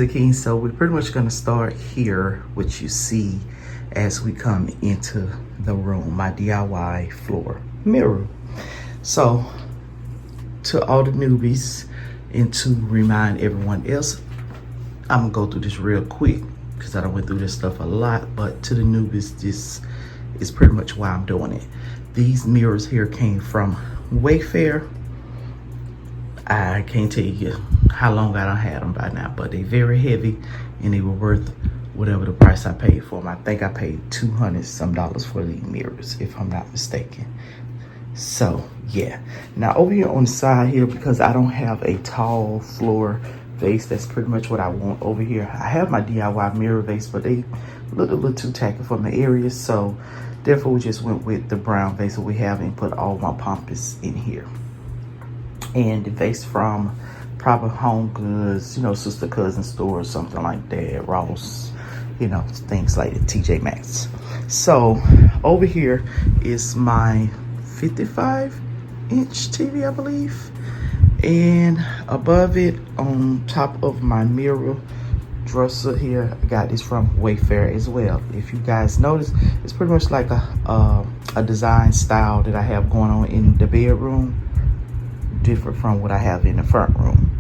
the king. So we're pretty much going to start here, which you see as we come into the room, my DIY floor mirror. So to all the newbies, and to remind everyone else, I'm gonna go through this real quick because I done went through this stuff a lot, but to the newbies, this is pretty much why I'm doing it. These mirrors here came from Wayfair. I can't tell you how long I done had them by now, but they very heavy and they were worth whatever the price I paid for them. I think I paid $200 some for these mirrors, if I'm not mistaken. So yeah, now over here on the side here, because I don't have a tall floor vase, that's pretty much what I want over here. I have my DIY mirror vase, but they look a little too tacky for my area, so therefore we just went with the brown vase that we have and put all my pompous in here. And the vase from proper Home Goods, you know, sister cousin store or something like that, Ross, you know, things like the TJ Maxx. So over here is my 55-inch TV, I believe, and above it, on top of my mirror dresser here, I got this from Wayfair as well. If you guys notice, it's pretty much like a design style that I have going on in the bedroom, different from what I have in the front room.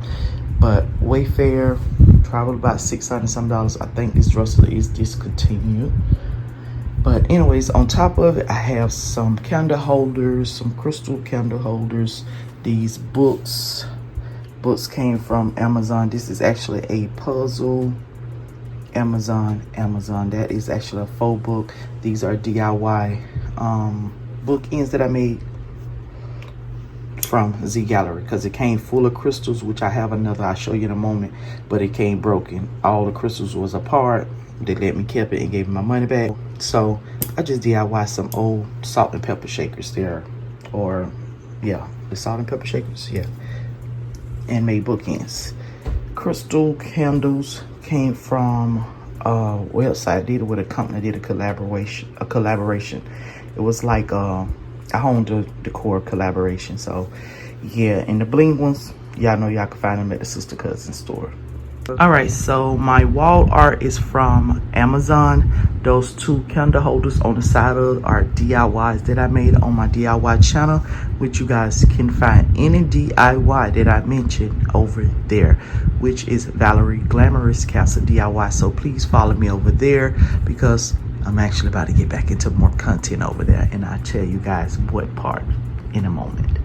But Wayfair, probably about $600 some. I think this dresser is discontinued. But anyways, on top of it, I have some candle holders, some crystal candle holders. These books came from Amazon. This is actually a puzzle. Amazon. That is actually a faux book. These are DIY bookends that I made from Z Gallery, because it came full of crystals, which I have another I'll show you in a moment, but it came broken. All the crystals was apart. They let me keep it and gave me my money back. So I just DIY some old salt and pepper shakers there, or yeah, the salt and pepper shakers, yeah, and made bookends. Crystal candles came from a website. I did it with a company. I did a collaboration. It was like a home decor collaboration. So yeah, and the bling ones, y'all know y'all can find them at the sister cousin store. All right, so my wall art is from Amazon. Those two candle holders on the side of are DIYs that I made on my DIY channel, which you guys can find any DIY that I mentioned over there, which is Valerie Glamorous Castle DIY. So please follow me over there, because I'm actually about to get back into more content over there, and I'll tell you guys what part in a moment.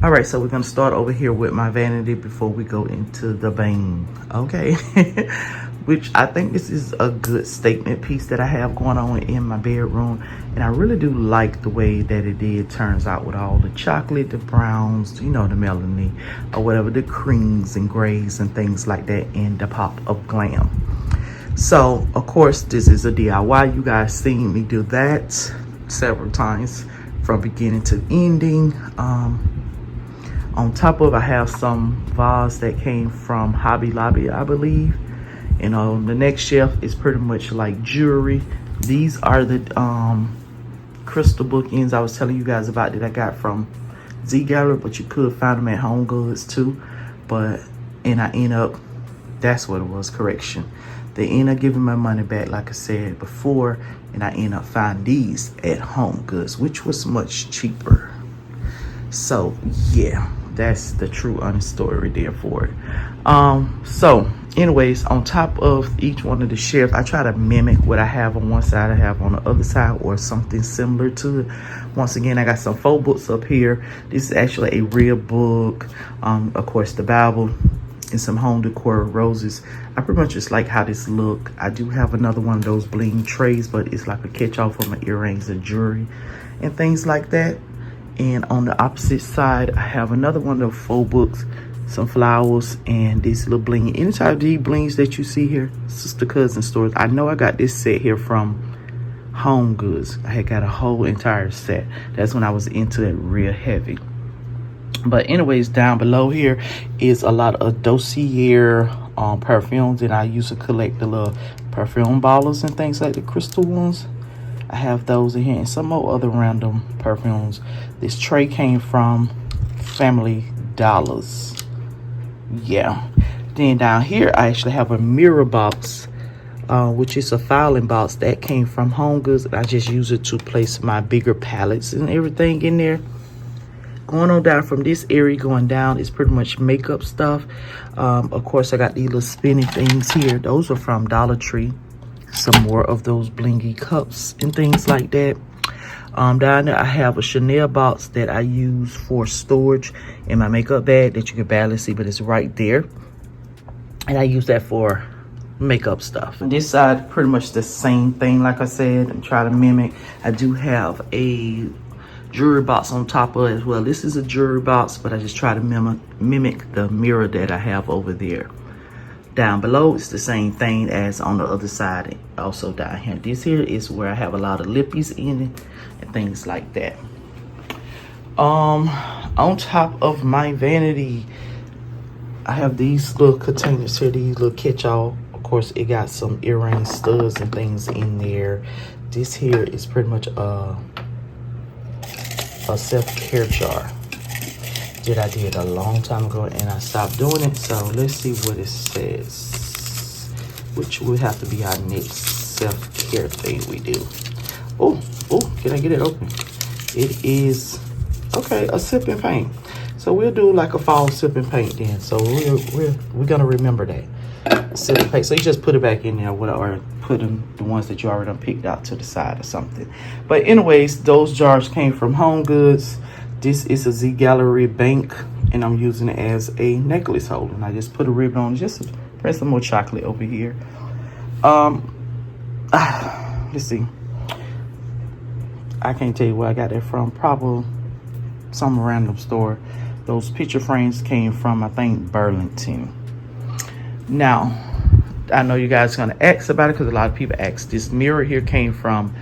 All right, so we're gonna start over here with my vanity before we go into the bang, okay? Which I think this is a good statement piece that I have going on in my bedroom. And I really do like the way that it turns out with all the chocolate, the browns, you know, the melony, or whatever, the creams and grays and things like that, and the pop of glam. So, of course, this is a DIY. You guys seen me do that several times from beginning to ending. On top of, I have some vase that came from Hobby Lobby, I believe. And on the next shelf is pretty much like jewelry. These are the crystal bookends I was telling you guys about that I got from Z Gallery, but you could find them at Home Goods too. And I end up, that's what it was, correction. They end up giving my money back, like I said before, and I end up finding these at Home Goods, which was much cheaper. So yeah, that's the true honest story there for it. So anyways, on top of each one of the shelves, I try to mimic what I have on one side, I have on the other side, or something similar to it. Once again, I got some faux books up here. This is actually a real book. Of course, the Bible and some home decor roses. I pretty much just like how this look. I do have another one of those bling trays, but it's like a catch-all for my earrings and jewelry and things like that. And on the opposite side, I have another one of those faux books, some flowers, and this little bling. Anytime of these blings that you see here, sister cousin stores. I know I got this set here from Home Goods. I had got a whole entire set. That's when I was into it real heavy. But anyways, down below here is a lot of dossier perfumes that I used to collect, the little perfume bottles and things like the crystal ones. I have those in here, and some more other random perfumes. This tray came from Family Dollars. Yeah, Then down here, I actually have a mirror box, which is a filing box that came from Home Goods. I just use it to place my bigger palettes and everything in there. Going on down from this area, going down is pretty much makeup stuff. Of course, I got these little spinning things here. Those are from Dollar Tree. Some more of those blingy cups and things like that. Down there, I have a Chanel box that I use for storage in my makeup bag that you can barely see, but it's right there. And I use that for makeup stuff. On this side, pretty much the same thing, like I said, and try to mimic. I do have a jewelry box on top of it as well. This is a jewelry box, but I just try to mimic the mirror that I have over there. Down below, it's the same thing as on the other side, also down here. This here is where I have a lot of lippies in it and things like that. On top of my vanity, I have these little containers here, these little catch-all. Of course, it got some earring studs and things in there. This here is pretty much a self-care jar that I did a long time ago, and I stopped doing it. So let's see what it says, which will have to be our next self-care thing we do. Oh, can I get it open? It is, okay, a sip and paint. So we'll do like a fall sip and paint then. So we're gonna remember that sip and paint. So you just put it back in there, or put them, the ones that you already done picked out, to the side or something. But anyways, those jars came from Home Goods. This is a Z Gallery bank, and I'm using it as a necklace holder. And I just put a ribbon on it, just to press some more chocolate over here. Let's see. I can't tell you where I got that from. Probably some random store. Those picture frames came from, I think, Burlington. Now, I know you guys are gonna ask about it because a lot of people ask. This mirror here came from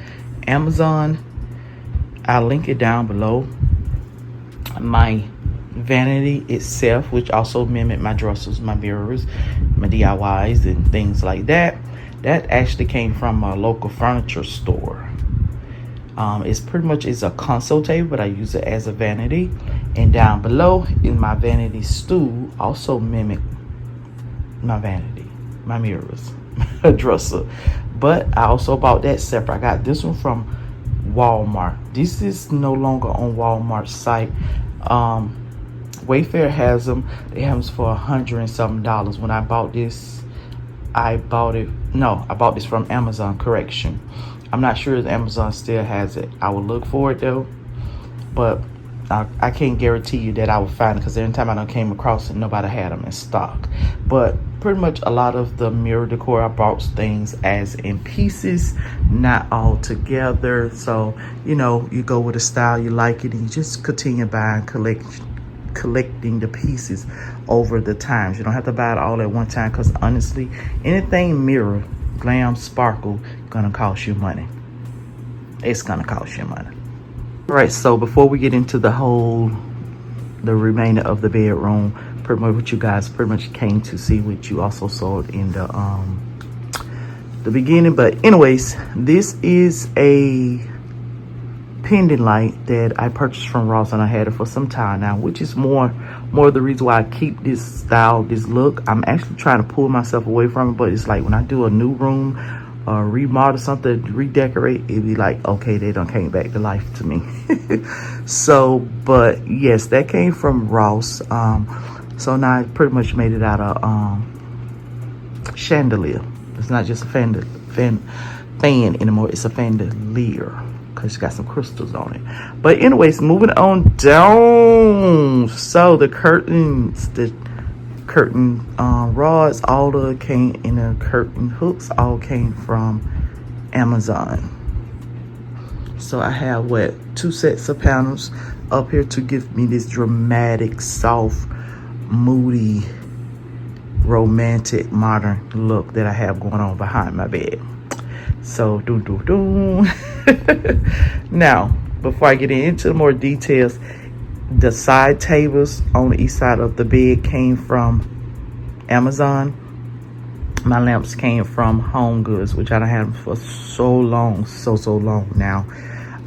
Amazon. I'll link it down below. My vanity itself, which also mimic my dressers, my mirrors, my DIYs and things like that, that actually came from a local furniture store. It's pretty much is a console table, but I use it as a vanity. And down below in my vanity stool also mimic my vanity, my mirrors, a dresser. But I also bought that separate. I got this one from Walmart. This is no longer on Walmart's site. Wayfair has them. They have them for $100 and something. When I bought this, I bought this from Amazon. Correction, I'm not sure if Amazon still has it. I will look for it though, but I can't guarantee you that I will find it, because every time I done came across it, nobody had them in stock. But pretty much a lot of the mirror decor, I bought things as in pieces, not all together. So, you know, you go with a style, you like it, and you just continue buying, collecting the pieces over the times. You don't have to buy it all at one time, because honestly, anything mirror, glam, sparkle, gonna cost you money. It's gonna cost you money. All right, so before we get into the remainder of the bedroom, pretty much what you guys pretty much came to see, what you also saw in the beginning. But anyways, this is a pendant light that I purchased from Ross, and I had it for some time now, which is more of the reason why I keep this style, this look. I'm actually trying to pull myself away from it, but it's like when I do a new room, remodel something, redecorate, it'd be like, okay, they done came back to life to me. So, but yes, that came from Ross. So now I pretty much made it out of chandelier. It's not just a fan anymore, it's a chandelier, because it's got some crystals on it. But anyways, moving on down. So the curtain rods, all the came in, the curtain hooks all came from Amazon. So I have 2 sets of panels up here to give me this dramatic, soft, moody, romantic, modern look that I have going on behind my bed. So now, before I get into more details, the side tables on the east side of the bed came from Amazon. My lamps came from Home Goods, which I don't have for so long now.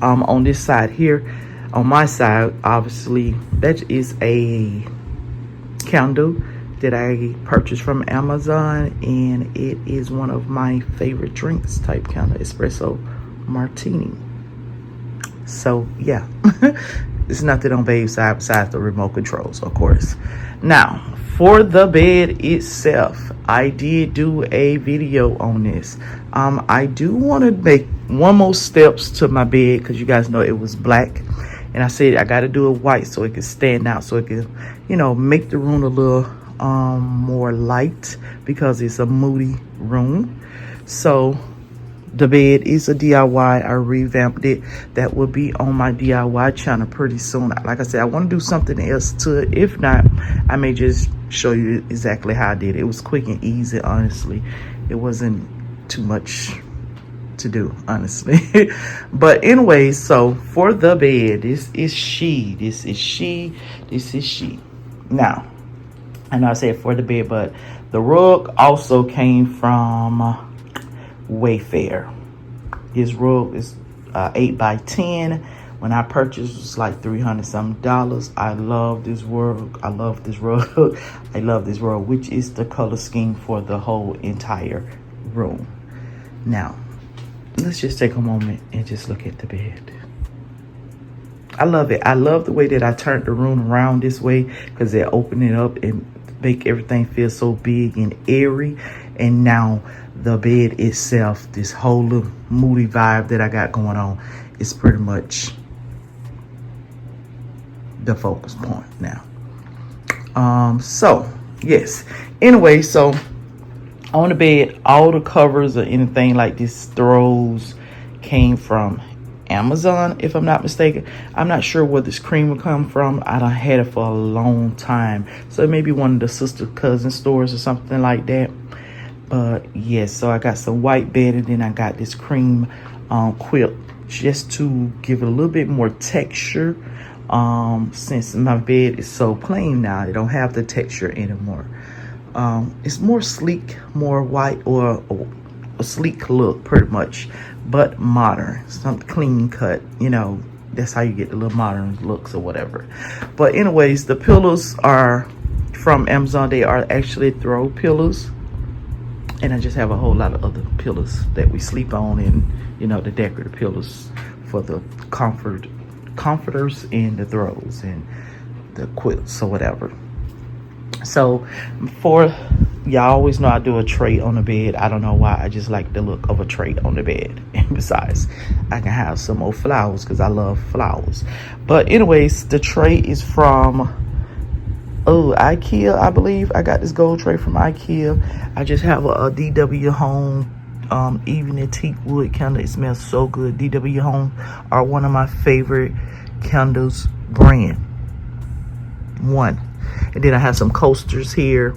On this side here, on my side, obviously, that is a candle that I purchased from Amazon, and it is one of my favorite drinks type, kind of espresso martini. So yeah, there's nothing on Babe's side besides the remote controls, of course. Now for the bed itself, I did do a video on this. I do want to make one more steps to my bed, because you guys know it was black, and I said I got to do it white so it can stand out, so it can, you know, make the room a little more light, because it's a moody room. So the bed is a DIY. I revamped it. That will be on my DIY channel pretty soon. Like I said, I want to do something else to it. If not, I may just show you exactly how I did it. It was quick and easy, honestly. It wasn't too much to do, honestly. But anyway, so for the bed, this is she. Now, I know I said for the bed, but the rug also came from Wayfair. This rug is 8 by 10. When I purchased, it was like $300 something. I love this rug. I love this rug. I love this rug, which is the color scheme for the whole entire room. Now, let's just take a moment and just look at the bed. I love it. I love the way that I turned the room around this way, because they open it up and make everything feel so big and airy. And now the bed itself, this whole little moody vibe that I got going on, is pretty much the focus point now. So yes, anyway, so on the bed, all the covers or anything like this throws came from Amazon, if I'm not mistaken. I'm not sure where this cream will come from. I done had it for a long time, so it may be one of the sister cousin stores or something like that. But yes, so I got some white bed, and then I got this cream quilt, just to give it a little bit more texture. Since my bed is so plain now, it don't have the texture anymore. It's more sleek, more white, or a sleek look pretty much, but modern, some clean cut, you know. That's how you get the little modern looks or whatever. But anyways, the pillows are from Amazon. They are actually throw pillows, and I just have a whole lot of other pillows that we sleep on, and you know, the decorative pillows for the comforters and the throws and the quilts or whatever. So for y'all always know I do a tray on the bed. I don't know why, I just like the look of a tray on the bed. And besides, I can have some more flowers because I love flowers. But anyways, the tray is from IKEA, I believe. I got this gold tray from IKEA. I just have a DW Home evening teak wood candle. It smells so good. DW Home are one of my favorite candles brand. One. And then I have some coasters here.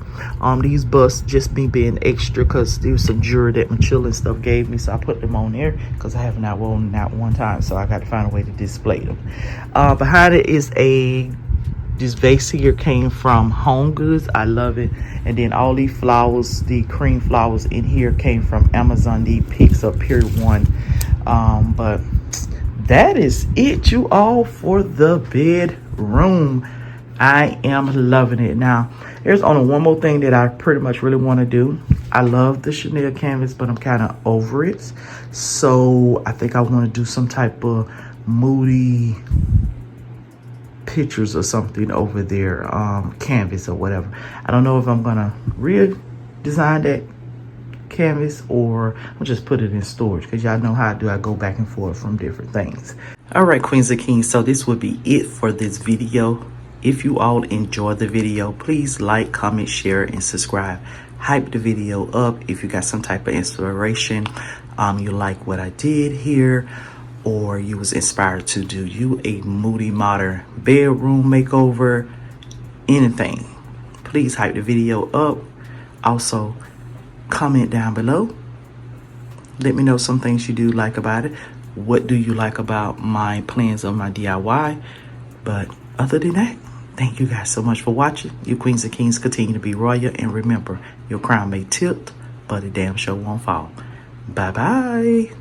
These busts just me being extra, because there was some jewelry that my children stuff gave me, so I put them on there because I have not worn them out one time, so I got to find a way to display them. Behind it is this vase here came from Home Goods. I love it. And then all these flowers, the cream flowers in here, came from Amazon. The picks up Period 1. But that is it, you all, for the bedroom. I am loving it. Now, there's only one more thing that I pretty much really want to do. I love the Chanel canvas, but I'm kind of over it. So I think I want to do some type of Moody pictures or something over there, canvas or whatever. I don't know if I'm going to redesign that canvas or I'll just put it in storage, because y'all know how I do. I go back and forth from different things. All right, Queens and Kings, so this would be it for this video. If you all enjoy the video, please like, comment, share, and subscribe. Hype the video up if you got some type of inspiration. You like what I did here, or you was inspired to do you a moody modern bedroom makeover, anything. Please hype the video up. Also, comment down below. Let me know some things you do like about it. What do you like about my plans on my DIY? But other than that, thank you guys so much for watching. You Queens and Kings continue to be royal. And remember, your crown may tilt, but a damn show won't fall. Bye-bye.